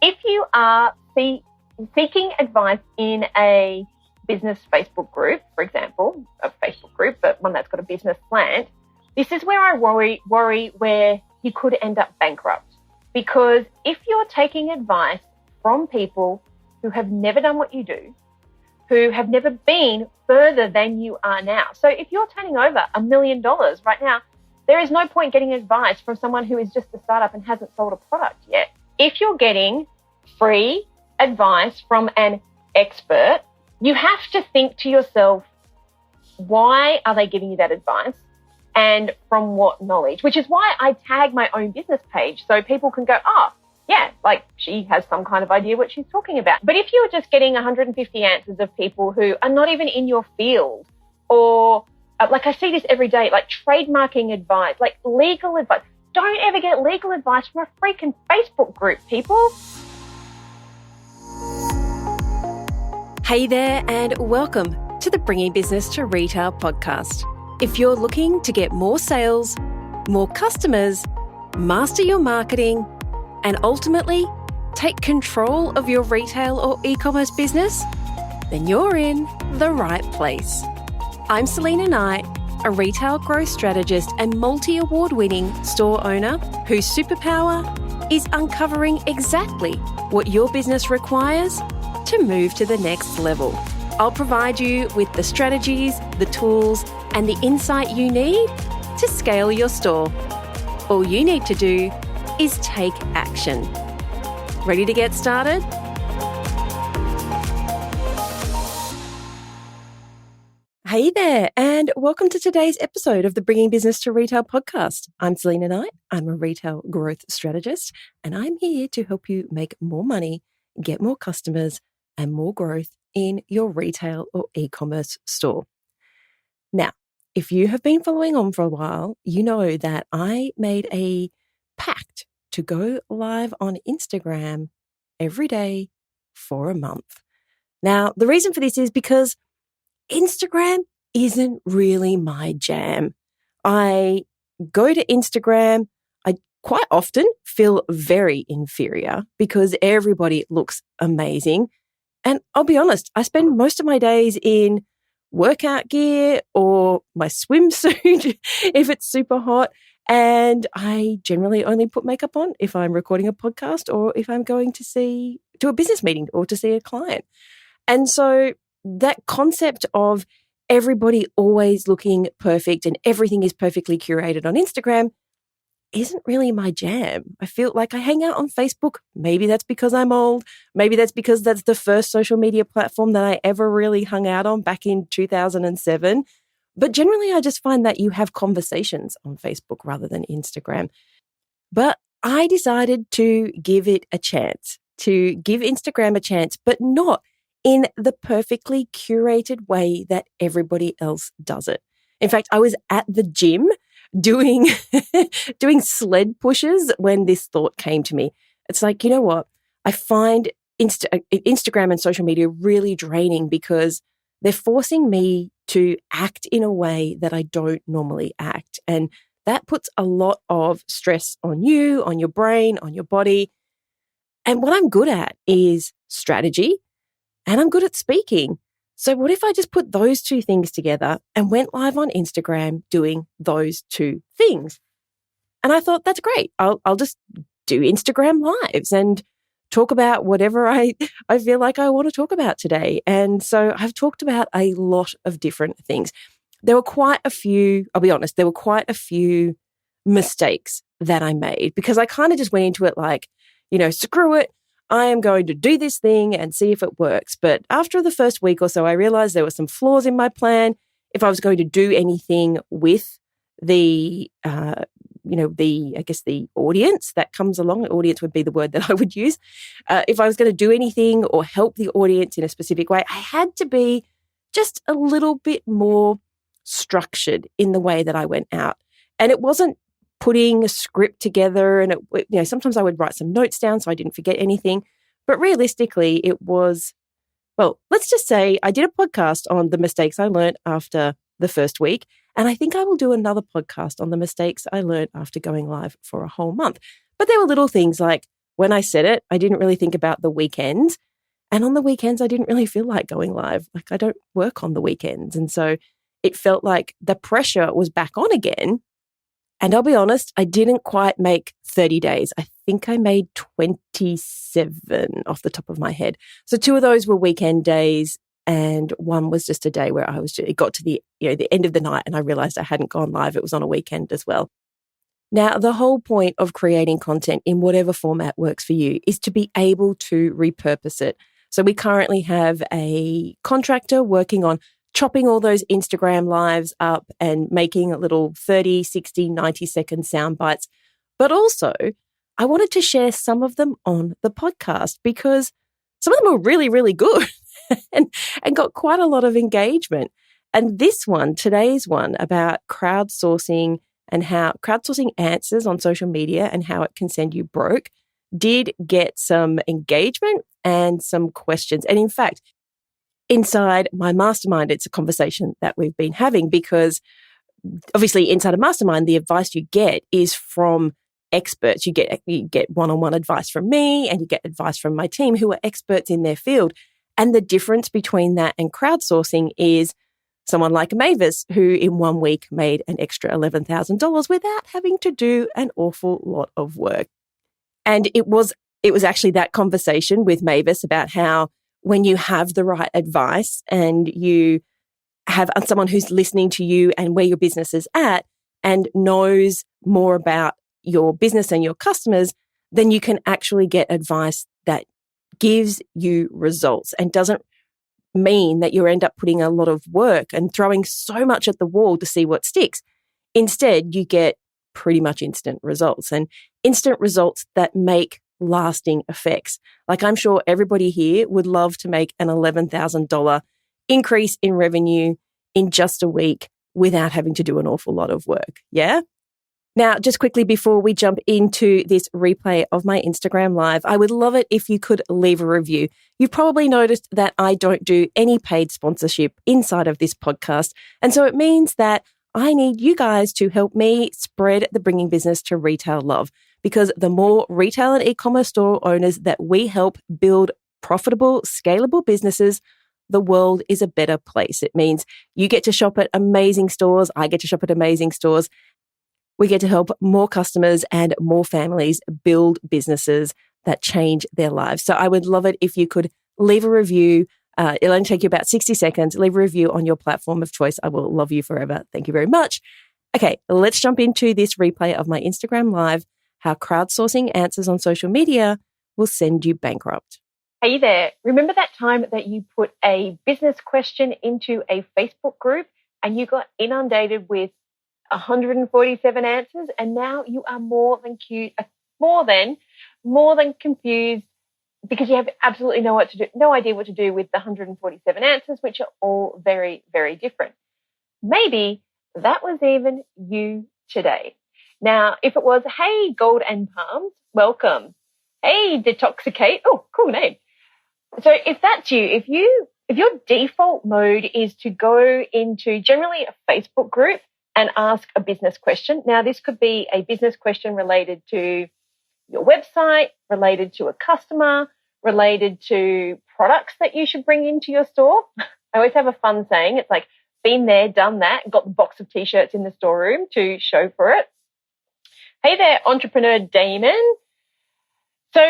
If you are seeking advice in a business Facebook group, for example, a Facebook group, but one that's got a business slant, this is where I worry where you could end up bankrupt. Because if you're taking advice from people who have never done what you do, who have never been further than you are now. So if you're turning over $1 million right now, there is no point getting advice from someone who is just a startup and hasn't sold a product yet. If you're getting free advice from an expert, you have to think to yourself, why are they giving you that advice and from what knowledge? Which is why I tag my own business page so people can go, oh, yeah, like she has some kind of idea what she's talking about. But if you're just getting 150 answers of people who are not even in your field, or like I see this every day, like trademarking advice, like legal advice, don't ever get legal advice from a freaking Facebook group, people. Hey there, and welcome to the Bringing Business to Retail podcast. If you're looking to get more sales, more customers, master your marketing, and ultimately take control of your retail or e-commerce business, then you're in the right place. I'm Selena Knight, a retail growth strategist and multi-award-winning store owner whose superpower is uncovering exactly what your business requires to move to the next level. I'll provide you with the strategies, the tools, and the insight you need to scale your store. All you need to do is take action. Ready to get started? Hey there, and welcome to today's episode of the Bringing Business to Retail podcast. I'm Selena Knight. I'm a retail growth strategist, and I'm here to help you make more money, get more customers, and more growth in your retail or e-commerce store. Now, if you have been following on for a while, you know that I made a pact to go live on Instagram every day for a month. Now, the reason for this is because Instagram isn't really my jam. I go to Instagram, I quite often feel very inferior because everybody looks amazing. And I'll be honest, I spend most of my days in workout gear or my swimsuit if it's super hot. And I generally only put makeup on if I'm recording a podcast or if I'm going to a business meeting or to see a client. And so that concept of everybody always looking perfect and everything is perfectly curated on Instagram isn't really my jam. I feel like I hang out on Facebook. Maybe that's because I'm old. Maybe that's because that's the first social media platform that I ever really hung out on back in 2007. But generally, I just find that you have conversations on Facebook rather than Instagram. But I decided to give it a chance, to give Instagram a chance, but not in the perfectly curated way that everybody else does it. In fact, I was at the gym doing sled pushes when this thought came to me. It's like, you know what? I find Instagram and social media really draining because they're forcing me to act in a way that I don't normally act. And that puts a lot of stress on you, on your brain, on your body. And what I'm good at is strategy, and I'm good at speaking. So what if I just put those two things together and went live on Instagram doing those two things? And I thought, that's great. I'll just do Instagram lives and talk about whatever I feel like I want to talk about today. And so I've talked about a lot of different things. There were quite a few, I'll be honest, mistakes that I made because I kind of just went into it like, screw it. I am going to do this thing and see if it works. But after the first week or so, I realized there were some flaws in my plan. If I was going to do anything with the audience that comes along, audience would be the word that I would use. If I was going to do anything or help the audience in a specific way, I had to be just a little bit more structured in the way that I went out. And it wasn't putting a script together, and sometimes I would write some notes down so I didn't forget anything. But realistically, it was, let's just say I did a podcast on the mistakes I learned after the first week, and I think I will do another podcast on the mistakes I learned after going live for a whole month. But there were little things like, when I said it, I didn't really think about the weekends. And on the weekends, I didn't really feel like going live. Like I don't work on the weekends. And so it felt like the pressure was back on again. And I'll be honest, I didn't quite make 30 days. I think I made 27 off the top of my head. So 2 of those were weekend days. And one was just a day where it got to the end of the night and I realized I hadn't gone live. It was on a weekend as well. Now, the whole point of creating content in whatever format works for you is to be able to repurpose it. So we currently have a contractor working on chopping all those Instagram lives up and making little 30, 60, 90-second sound bites. But also, I wanted to share some of them on the podcast because some of them were really, really good and got quite a lot of engagement. And this one, today's one about crowdsourcing and how crowdsourcing answers on social media and how it can send you broke, did get some engagement and some questions. And in fact, inside my mastermind, it's a conversation that we've been having because obviously inside a mastermind, the advice you get is from experts. You get one-on-one advice from me and you get advice from my team who are experts in their field. And the difference between that and crowdsourcing is someone like Mavis, who in 1 week made an extra $11,000 without having to do an awful lot of work. And it was actually that conversation with Mavis about how when you have the right advice and you have someone who's listening to you and where your business is at and knows more about your business and your customers, then you can actually get advice that gives you results and doesn't mean that you end up putting a lot of work and throwing so much at the wall to see what sticks. Instead, you get pretty much instant results and instant results that make lasting effects. Like I'm sure everybody here would love to make an $11,000 increase in revenue in just a week without having to do an awful lot of work. Yeah? Now, just quickly before we jump into this replay of my Instagram Live, I would love it if you could leave a review. You've probably noticed that I don't do any paid sponsorship inside of this podcast. And so it means that I need you guys to help me spread the Bringing Business to Retail love, because the more retail and e-commerce store owners that we help build profitable, scalable businesses, the world is a better place. It means you get to shop at amazing stores. I get to shop at amazing stores. We get to help more customers and more families build businesses that change their lives. So I would love it if you could leave a review. It'll only take you about 60 seconds. Leave a review on your platform of choice. I will love you forever. Thank you very much. Okay, let's jump into this replay of my Instagram Live, how crowdsourcing answers on social media will send you bankrupt. Hey there. Remember that time that you put a business question into a Facebook group and you got inundated with 147 answers, and now you are more than confused because you have absolutely no idea what to do with the 147 answers, which are all very, very different. Maybe that was even you today. Now, if it was, hey, Gold and Palms, welcome. Hey, Detoxicate. Oh, cool name. So if that's you, if your default mode is to go into generally a Facebook group and ask a business question. Now, this could be a business question related to your website, related to a customer, related to products that you should bring into your store. I always have a fun saying. It's like, been there, done that, got the box of T-shirts in the storeroom to show for it. Hey there, entrepreneur Damon. So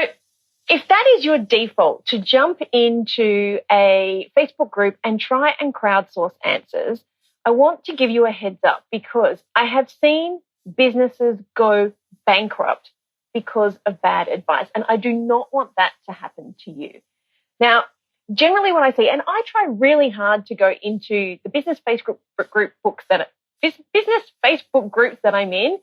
if that is your default, to jump into a Facebook group and try and crowdsource answers, I want to give you a heads up because I have seen businesses go bankrupt because of bad advice, and I do not want that to happen to you. Now, generally what I see, and I try really hard to go into the business Facebook groups that I'm in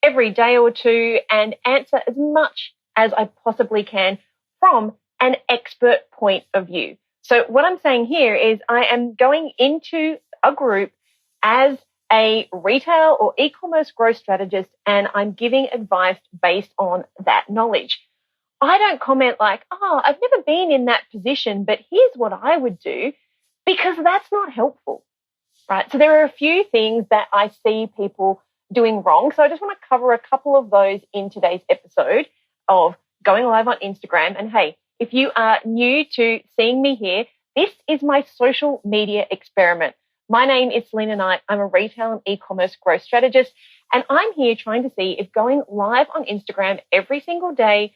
every day or two and answer as much as I possibly can from an expert point of view. So what I'm saying here is I am going into a group as a retail or e-commerce growth strategist, and I'm giving advice based on that knowledge. I don't comment like, oh, I've never been in that position, but here's what I would do, because that's not helpful, right? So there are a few things that I see people doing wrong. So I just want to cover a couple of those in today's episode of going live on Instagram. And hey, if you are new to seeing me here, this is my social media experiment. My name is Selena Knight. I'm a retail and e-commerce growth strategist, and I'm here trying to see if going live on Instagram every single day,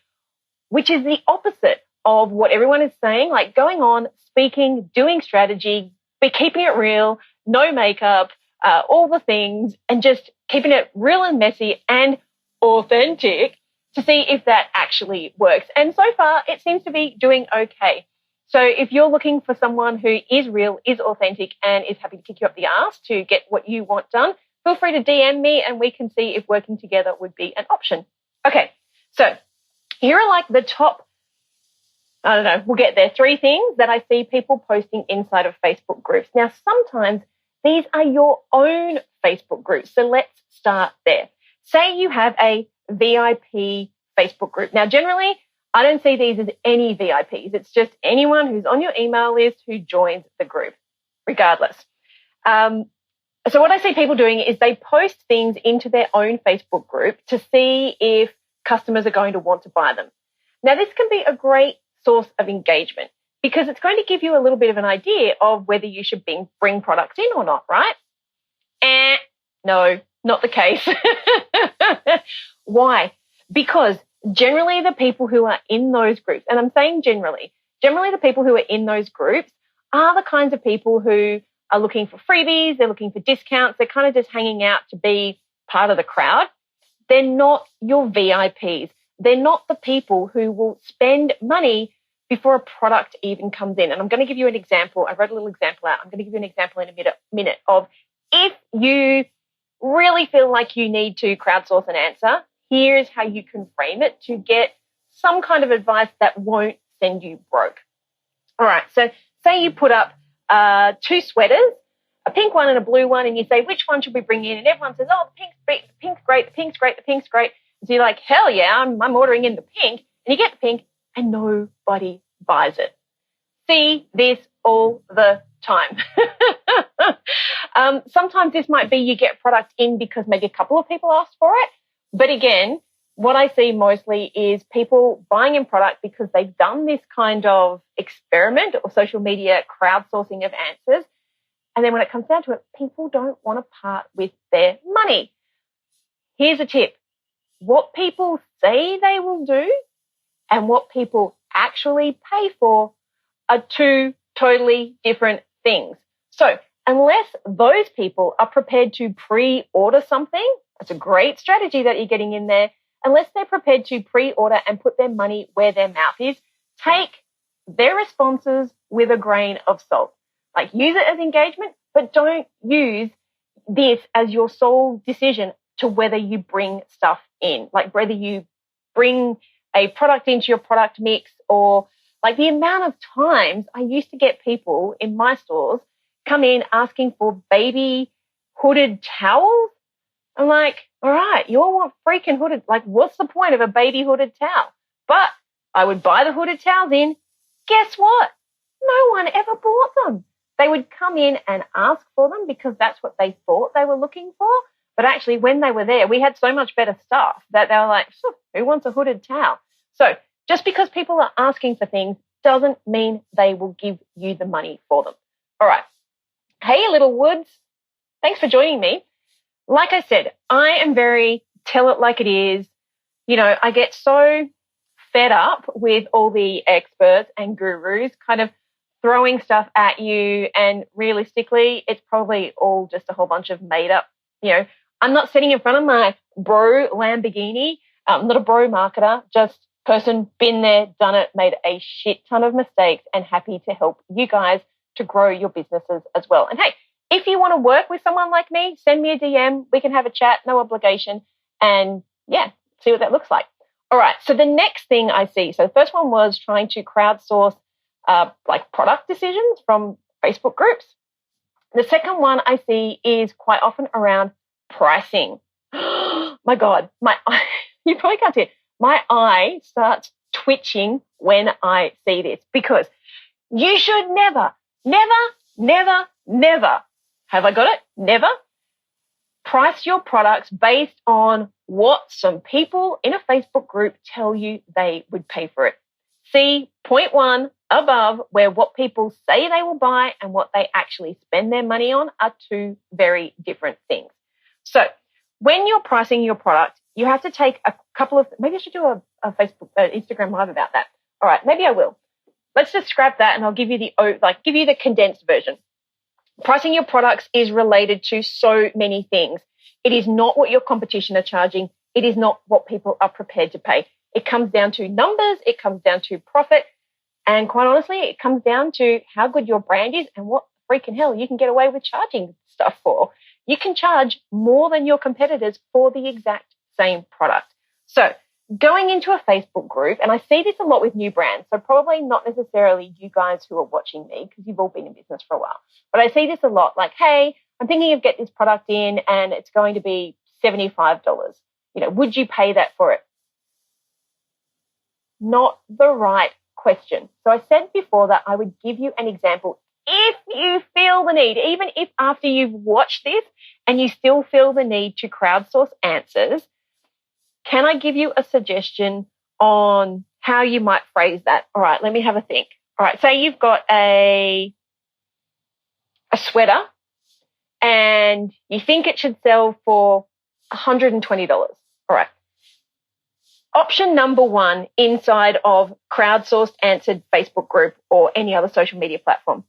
which is the opposite of what everyone is saying, like going on, speaking, doing strategy, but keeping it real, no makeup, all the things, and just keeping it real and messy and authentic, to see if that actually works. And so far, it seems to be doing okay. So if you're looking for someone who is real, is authentic, and is happy to kick you up the arse to get what you want done, feel free to DM me and we can see if working together would be an option. Okay, so here are like the top, I don't know, we'll get there, 3 things that I see people posting inside of Facebook groups. Now, sometimes these are your own Facebook groups. So let's start there. Say you have a VIP Facebook group. Now, generally, I don't see these as any VIPs. It's just anyone who's on your email list who joins the group, regardless. So what I see people doing is they post things into their own Facebook group to see if customers are going to want to buy them. Now, this can be a great source of engagement because it's going to give you a little bit of an idea of whether you should bring products in or not, right? No, not the case. Why? Because generally the people who are in those groups, and I'm saying generally the people who are in those groups are the kinds of people who are looking for freebies, they're looking for discounts, they're kind of just hanging out to be part of the crowd. They're not your VIPs. They're not the people who will spend money before a product even comes in. And I'm going to give you an example. I wrote a little example out. I'm going to give you an example in a minute of if you really feel like you need to crowdsource an answer, here's how you can frame it to get some kind of advice that won't send you broke. All right, so say you put up 2 sweaters, a pink one and a blue one, and you say, which one should we bring in? And everyone says, oh, the pink's great, the pink's great, the pink's great. So you're like, hell yeah, I'm ordering in the pink. And you get the pink and nobody buys it. See this all the time. Sometimes this might be you get product in because maybe a couple of people asked for it. But again, what I see mostly is people buying in product because they've done this kind of experiment or social media crowdsourcing of answers. And then when it comes down to it, people don't want to part with their money. Here's a tip. What people say they will do and what people actually pay for are 2 totally different things. So unless those people are prepared to pre-order something, that's a great strategy that you're getting in there. Unless they're prepared to pre-order and put their money where their mouth is, take their responses with a grain of salt. Like use it as engagement, but don't use this as your sole decision to whether you bring stuff in, like whether you bring a product into your product mix, or like the amount of times I used to get people in my stores come in asking for baby hooded towels. I'm like, all right, you all want freaking hooded, like what's the point of a baby hooded towel? But I would buy the hooded towels in. Guess what? No one ever bought them. They would come in and ask for them because that's what they thought they were looking for. But actually, when they were there, we had so much better stuff that they were like, who wants a hooded towel? So just because people are asking for things doesn't mean they will give you the money for them. All right. Hey, little Woods. Thanks for joining me. Like I said, I am very tell it like it is. You know, I get so fed up with all the experts and gurus kind of throwing stuff at you. And realistically, it's probably all just a whole bunch of made up, I'm not sitting in front of my bro Lamborghini. I'm not a bro marketer, just person, been there, done it, made a shit ton of mistakes and happy to help you guys to grow your businesses as well. And hey, if you want to work with someone like me, send me a DM. We can have a chat, no obligation. And yeah, see what that looks like. All right. So the next thing I see, so the first one was trying to crowdsource like product decisions from Facebook groups. The second one I see is quite often around pricing. My God, you probably can't see it. My eye starts twitching when I see this because you should never, have I got it? Never price your products based on what some people in a Facebook group tell you they would pay for it. See point 1 above, where what people say they will buy and what they actually spend their money on are two very different things. So when you're pricing your product, you have to take a couple of, maybe I should do a Facebook, Instagram live about that. All right, maybe I will. Let's just scrap that and I'll give you the condensed version. Pricing your products is related to so many things. It is not what your competition are charging. It is not what people are prepared to pay. It comes down to numbers. It comes down to profit. And quite honestly, it comes down to how good your brand is and what freaking hell you can get away with charging stuff for. You can charge more than your competitors for the exact same product. So going into a Facebook group, and I see this a lot with new brands, so probably not necessarily you guys who are watching me because you've all been in business for a while, but I see this a lot like, hey, I'm thinking of getting this product in and it's going to be $75. Would you pay that for it? Not the right question. So I said before that I would give you an example if you feel the need, even if after you've watched this and you still feel the need to crowdsource answers, can I give you a suggestion on how you might phrase that? All right, let me have a think. All right, say you've got a sweater and you think it should sell for $120. All right. Option number 1 inside of crowdsourced answered Facebook group or any other social media platform.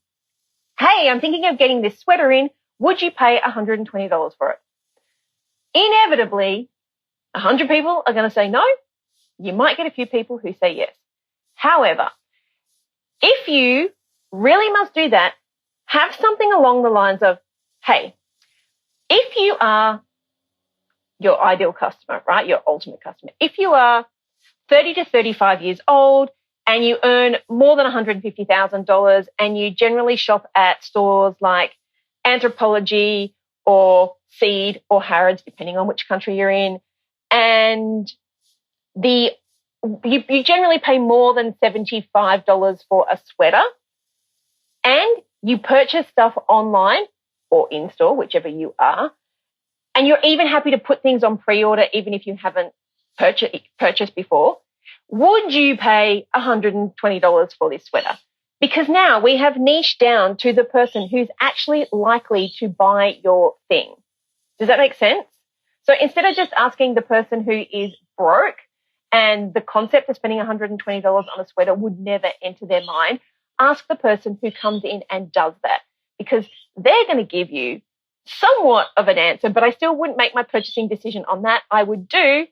Hey, I'm thinking of getting this sweater in. Would you pay $120 for it? Inevitably, 100 people are going to say no. You might get a few people who say yes. However, if you really must do that, have something along the lines of, hey, if you are your ideal customer, right, your ultimate customer, if you are 30 to 35 years old and you earn more than $150,000 and you generally shop at stores like Anthropologie or Seed or Harrods, depending on which country you're in, and you generally pay more than $75 for a sweater, and you purchase stuff online or in-store, whichever you are, and you're even happy to put things on pre-order even if you haven't purchased before, would you pay $120 for this sweater? Because now we have niched down to the person who's actually likely to buy your thing. Does that make sense? So instead of just asking the person who is broke and the concept of spending $120 on a sweater would never enter their mind, ask the person who comes in and does that, because they're going to give you somewhat of an answer, but I still wouldn't make my purchasing decision on that. I would do,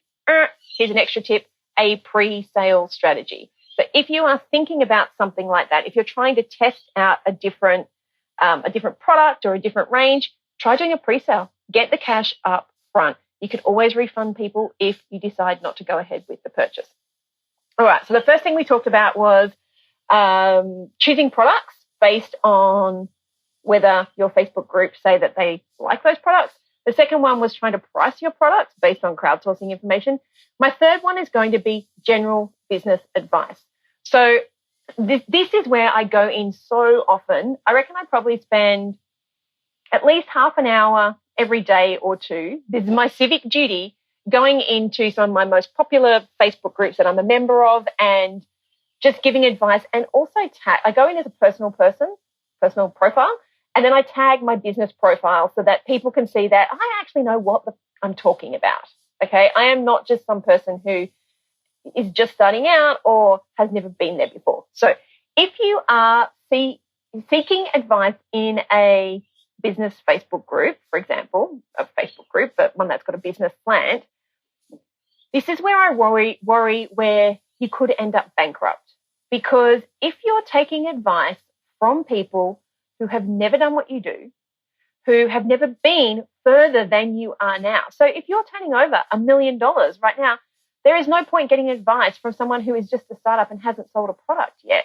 here's an extra tip, a pre-sale strategy. So if you are thinking about something like that, if you're trying to test out a different product or a different range, try doing a pre-sale. Get the cash up front. You can always refund people if you decide not to go ahead with the purchase. All right, so the first thing we talked about was choosing products based on whether your Facebook group say that they like those products. The second one was trying to price your products based on crowdsourcing information. My third one is going to be general business advice. So this is where I go in so often. I reckon I probably spend at least half an hour every day or two. This is my civic duty, going into some of my most popular Facebook groups that I'm a member of and just giving advice, and also I go in as a personal profile, and then I tag my business profile so that people can see that I actually know what I'm talking about. Okay, I am not just some person who is just starting out or has never been there before. So if you are seeking advice in a business Facebook group, for example, a Facebook group, but one that's got a business slant, this is where I worry where you could end up bankrupt. Because if you're taking advice from people who have never done what you do, who have never been further than you are now. So if you're turning over $1 million right now, there is no point getting advice from someone who is just a startup and hasn't sold a product yet.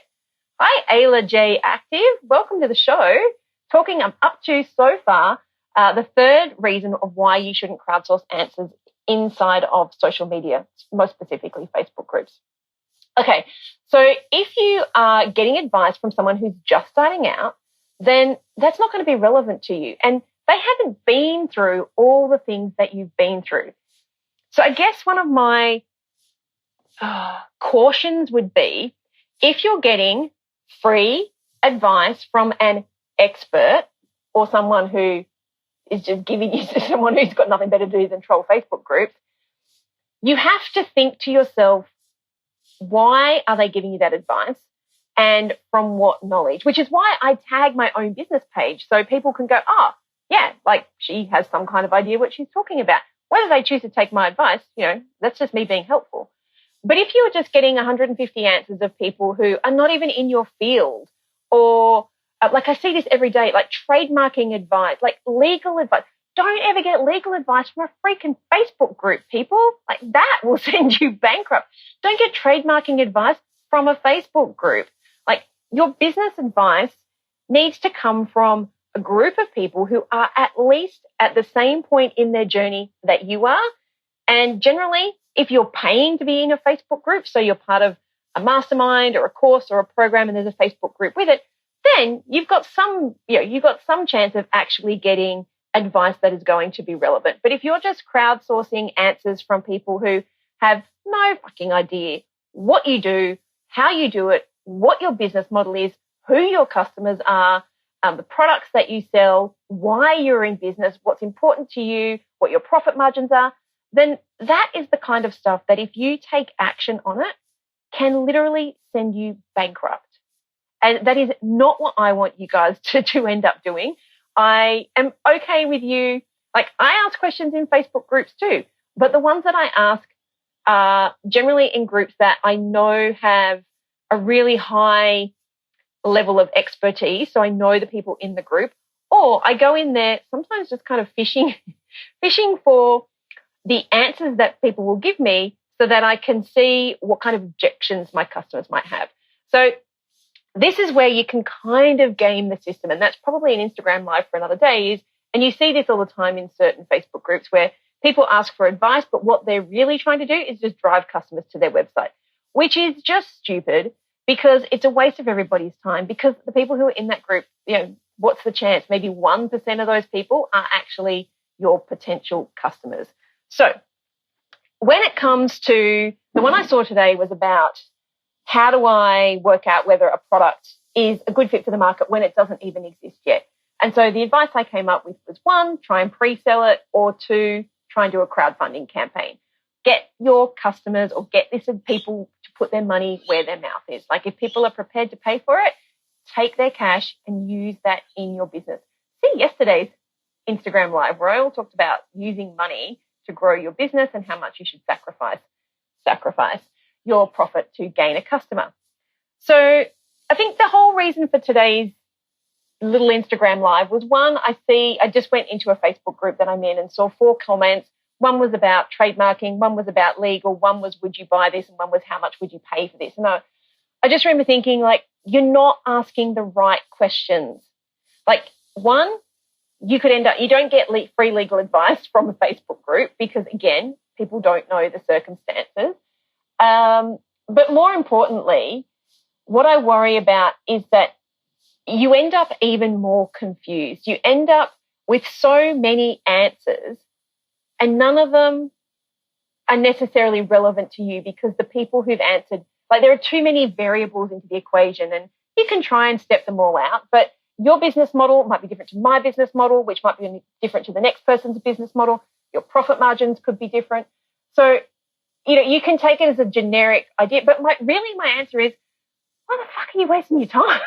Hi, Ayla J. Active. Welcome to the show. Talking up to so far, the third reason of why you shouldn't crowdsource answers inside of social media, most specifically Facebook groups. Okay, so if you are getting advice from someone who's just starting out, then that's not going to be relevant to you. And they haven't been through all the things that you've been through. So I guess one of my cautions would be, if you're getting free advice from an expert or someone who is just giving you to someone who's got nothing better to do than troll Facebook groups, you have to think to yourself, why are they giving you that advice and from what knowledge? Which is why I tag my own business page so people can go, oh, yeah, like she has some kind of idea what she's talking about. Whether they choose to take my advice, that's just me being helpful. But if you're just getting 150 answers of people who are not even in your field, or like I see this every day, like trademarking advice, like legal advice. Don't ever get legal advice from a freaking Facebook group, people. Like that will send you bankrupt. Don't get trademarking advice from a Facebook group. Like your business advice needs to come from a group of people who are at least at the same point in their journey that you are. And generally, if you're paying to be in a Facebook group, so you're part of a mastermind or a course or a program and there's a Facebook group with it, then you've got some chance of actually getting advice that is going to be relevant. But if you're just crowdsourcing answers from people who have no fucking idea what you do, how you do it, what your business model is, who your customers are, the products that you sell, why you're in business, what's important to you, what your profit margins are, then that is the kind of stuff that if you take action on it, can literally send you bankrupt. And that is not what I want you guys to end up doing. I am okay with you. Like, I ask questions in Facebook groups too, but the ones that I ask are generally in groups that I know have a really high level of expertise. So I know the people in the group, or I go in there sometimes just kind of fishing for the answers that people will give me so that I can see what kind of objections my customers might have. So this is where you can kind of game the system, and that's probably an Instagram live for another day. And you see this all the time in certain Facebook groups where people ask for advice, but what they're really trying to do is just drive customers to their website, which is just stupid because it's a waste of everybody's time, because the people who are in that group, what's the chance? Maybe 1% of those people are actually your potential customers. So when it comes to the one I saw today was about how do I work out whether a product is a good fit for the market when it doesn't even exist yet? And so the advice I came up with was 1, try and pre-sell it, or 2, try and do a crowdfunding campaign. Get your customers or get this people to put their money where their mouth is. Like if people are prepared to pay for it, take their cash and use that in your business. See yesterday's Instagram live where I all talked about using money to grow your business and how much you should sacrifice your profit to gain a customer. So I think the whole reason for today's little Instagram live was 1, I just went into a Facebook group that I'm in and saw 4 comments. 1 was about trademarking, 1 was about legal, 1 was would you buy this, and 1 was how much would you pay for this. And I just remember thinking, like, you're not asking the right questions. Like, 1, you don't get free legal advice from a Facebook group because, again, people don't know the circumstances. But more importantly, what I worry about is that you end up even more confused. You end up with so many answers and none of them are necessarily relevant to you because the people who've answered, like there are too many variables into the equation and you can try and step them all out, but your business model might be different to my business model, which might be different to the next person's business model. Your profit margins could be different. So, you can take it as a generic idea, but my answer is, why the fuck are you wasting your time?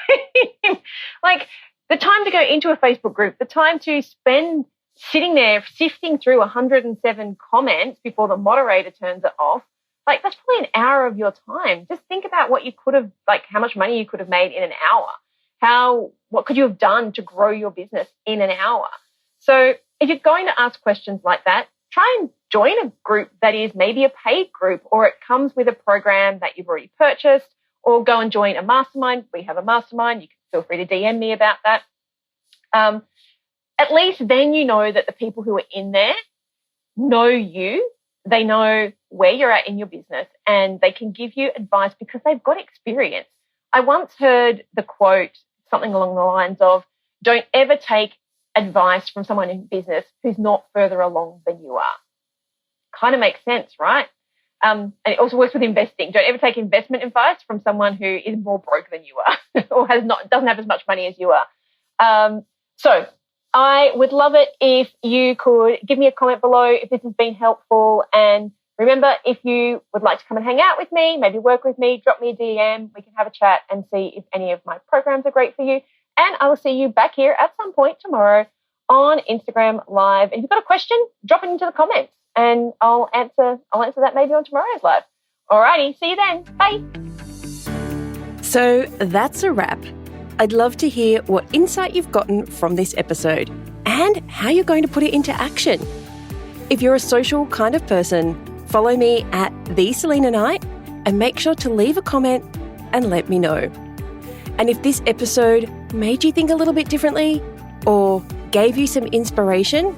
Like the time to go into a Facebook group, the time to spend sitting there sifting through 107 comments before the moderator turns it off, like that's probably an hour of your time. Just think about what you could have, like how much money you could have made in an hour. What could you have done to grow your business in an hour? So if you're going to ask questions like that, try and join a group that is maybe a paid group or it comes with a program that you've already purchased, or go and join a mastermind. We have a mastermind. You can feel free to DM me about that. At least then you know that the people who are in there know you. They know where you're at in your business and they can give you advice because they've got experience. I once heard the quote, something along the lines of, don't ever take advice from someone in business who's not further along than you are. Kind of makes sense, right? And it also works with investing. Don't ever take investment advice from someone who is more broke than you are or doesn't have as much money as you are. So I would love it if you could give me a comment below if this has been helpful. And remember, if you would like to come and hang out with me, maybe work with me, drop me a DM. We can have a chat and see if any of my programs are great for you. And I will see you back here at some point tomorrow on Instagram Live. And if you've got a question, drop it into the comments and I'll answer that maybe on tomorrow's live. Alrighty, see you then. Bye. So that's a wrap. I'd love to hear what insight you've gotten from this episode and how you're going to put it into action. If you're a social kind of person, follow me at @TheSelinaKnight and make sure to leave a comment and let me know. And if this episode made you think a little bit differently or gave you some inspiration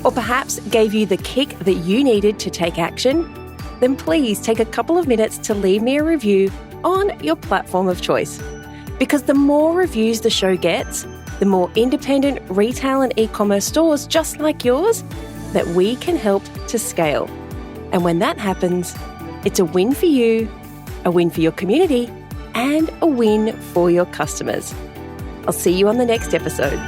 or perhaps gave you the kick that you needed to take action, then please take a couple of minutes to leave me a review on your platform of choice. Because the more reviews the show gets, the more independent retail and e-commerce stores just like yours that we can help to scale. And when that happens, it's a win for you, a win for your community, and a win for your customers. I'll see you on the next episode.